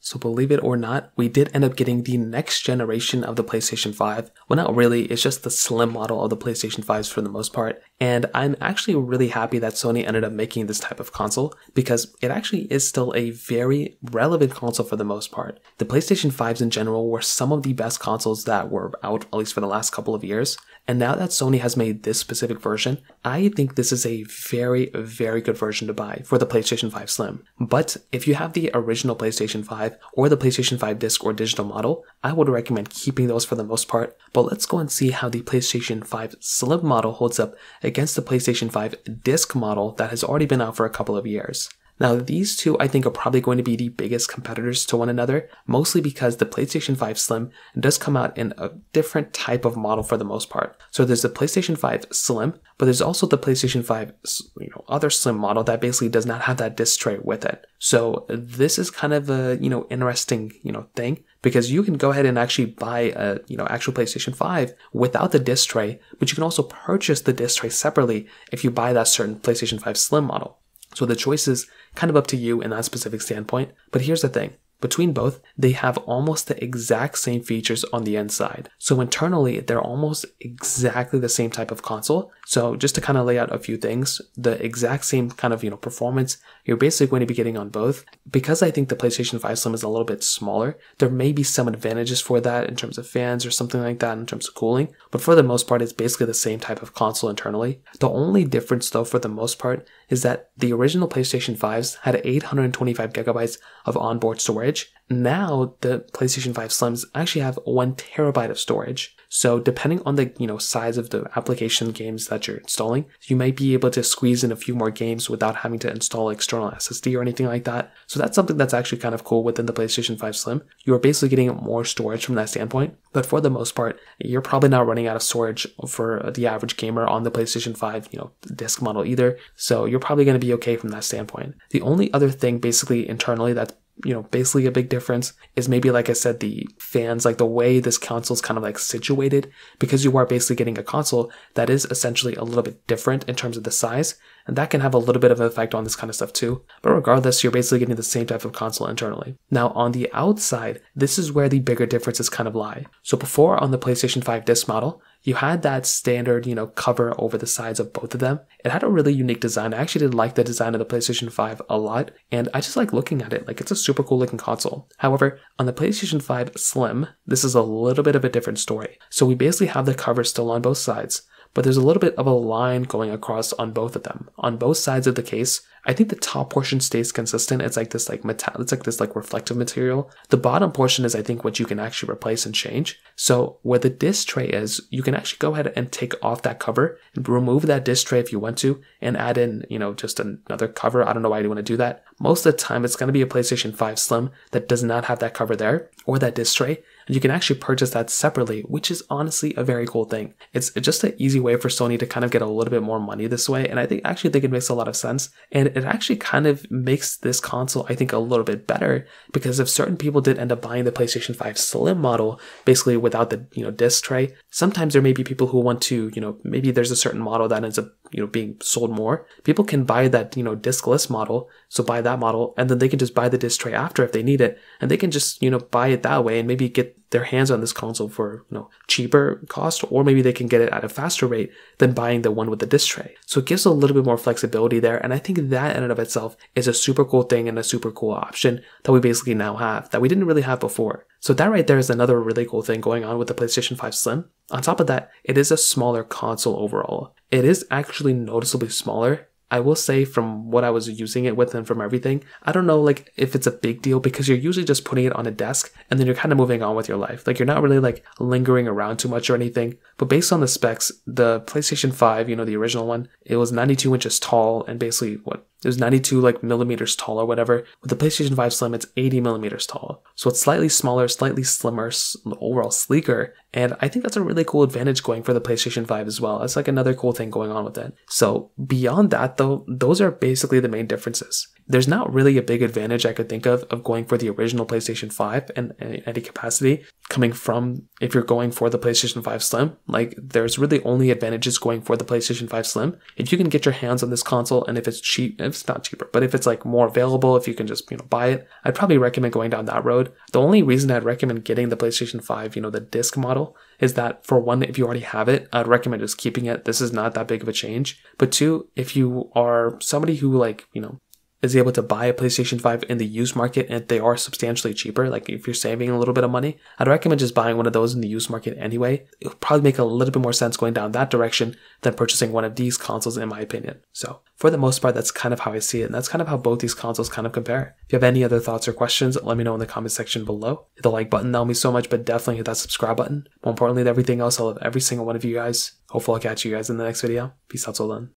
So believe it or not, we did end up getting the next generation of the PlayStation 5. Well, not really, it's just the slim model of the PlayStation 5s for the most part. And I'm actually really happy that Sony ended up making this type of console because it actually is still a very relevant console for the most part. The PlayStation 5s in general were some of the best consoles that were out, at least for the last couple of years. And now that Sony has made this specific version, I think this is a very, very good version to buy for the PlayStation 5 Slim. But if you have the original PlayStation 5 or the PlayStation 5 disc or digital model, I would recommend keeping those for the most part. But let's go and see how the PlayStation 5 Slim model holds up against the PlayStation 5 disc model that has already been out for a couple of years. Now, these two I think are probably going to be the biggest competitors to one another, mostly because the PlayStation 5 Slim does come out in a different type of model for the most part. So there's the PlayStation 5 Slim, but there's also the PlayStation 5 other Slim model that basically does not have that disc tray with it. So this is kind of a interesting thing, because you can go ahead and actually buy a actual PlayStation 5 without the disc tray, but you can also purchase the disc tray separately if you buy that certain PlayStation 5 Slim model. So the choice is kind of up to you in that specific standpoint. But here's the thing. Between both, they have almost the exact same features on the inside. So internally, they're almost exactly the same type of console. So just to kind of lay out a few things, the exact same kind of, performance you're basically going to be getting on both. Because I think the PlayStation 5 Slim is a little bit smaller, there may be some advantages for that in terms of fans or something like that in terms of cooling. But for the most part, it's basically the same type of console internally. The only difference though, for the most part, is that the original PlayStation 5s had 825 gigabytes of onboard storage. Now the PlayStation 5 Slims actually have 1 terabyte of storage. So depending on the size of the application games that you're installing, you might be able to squeeze in a few more games without having to install external SSD or anything like that. So that's something that's actually kind of cool within the PlayStation 5 Slim. You are basically getting more storage from that standpoint. But for the most part, you're probably not running out of storage for the average gamer on the PlayStation 5, disc model either. So you're probably going to be okay from that standpoint. The only other thing basically internally that's basically a big difference is maybe, like I said, the fans, like the way this console is kind of like situated, because you are basically getting a console that is essentially a little bit different in terms of the size, and that can have a little bit of an effect on this kind of stuff too. But regardless, you're basically getting the same type of console internally. Now on the outside, this is where the bigger differences kind of lie. So before, on the PlayStation 5 disc model, you had that standard, cover over the sides of both of them. It had a really unique design. I actually did like the design of the PlayStation 5 a lot, and I just like looking at it. Like, it's a super cool looking console. However, on the PlayStation 5 Slim, this is a little bit of a different story. So we basically have the cover still on both sides, but there's a little bit of a line going across on both of them. On both sides of the case, I think the top portion stays consistent. It's like this reflective material. The bottom portion is, I think, what you can actually replace and change. So where the disc tray is, you can actually go ahead and take off that cover and remove that disc tray if you want to, and add in, just another cover. I don't know why you want to do that. Most of the time, it's going to be a PlayStation 5 Slim that does not have that cover there, or that disc tray. And you can actually purchase that separately, which is honestly a very cool thing. It's just an easy way for Sony to kind of get a little bit more money this way, and I actually think it makes a lot of sense. And it actually kind of makes this console, I think, a little bit better, because if certain people did end up buying the PlayStation 5 Slim model, basically without the disc tray, sometimes there may be people who want to, maybe there's a certain model that ends up being sold more. People can buy that discless model, so buy that model, and then they can just buy the disc tray after if they need it, and they can just buy it that way and maybe get their hands on this console for cheaper cost, or maybe they can get it at a faster rate than buying the one with the disc tray. So it gives a little bit more flexibility there, and I think that in and of itself is a super cool thing and a super cool option that we basically now have that we didn't really have before. So that right there is another really cool thing going on with the PlayStation 5 Slim. On top of that, it is a smaller console overall. It is actually noticeably smaller. I will say, from what I was using it with and from everything, I don't know if it's a big deal, because you're usually just putting it on a desk and then you're kind of moving on with your life. You're not really lingering around too much or anything. But based on the specs, the PlayStation 5, the original one, it was 92 inches tall, and basically it was 92 millimeters tall or whatever. With the PlayStation 5 Slim, it's 80 millimeters tall. So it's slightly smaller, slightly slimmer, overall sleeker. And I think that's a really cool advantage going for the PlayStation 5 as well. That's another cool thing going on with it. So beyond that though, those are basically the main differences. there's not really a big advantage I could think of going for the original PlayStation 5 in any capacity coming from if you're going for the PlayStation 5 Slim. Like, there's really only advantages going for the PlayStation 5 Slim. If you can get your hands on this console, and if it's cheap, if it's not cheaper, but if it's like more available, if you can just, buy it, I'd probably recommend going down that road. The only reason I'd recommend getting the PlayStation 5, the disc model, is that for one, if you already have it, I'd recommend just keeping it. This is not that big of a change. But two, if you are somebody who is able to buy a PlayStation 5 in the used market and they are substantially cheaper, like if you're saving a little bit of money, I'd recommend just buying one of those in the used market anyway. It would probably make a little bit more sense going down that direction than purchasing one of these consoles, in my opinion. So for the most part, that's kind of how I see it, and that's kind of how both these consoles kind of compare. If you have any other thoughts or questions, let me know in the comment section below. Hit the like button, that'll mean so much, but definitely hit that subscribe button. More importantly than everything else, I love every single one of you guys. Hopefully I'll catch you guys in the next video. Peace out till then.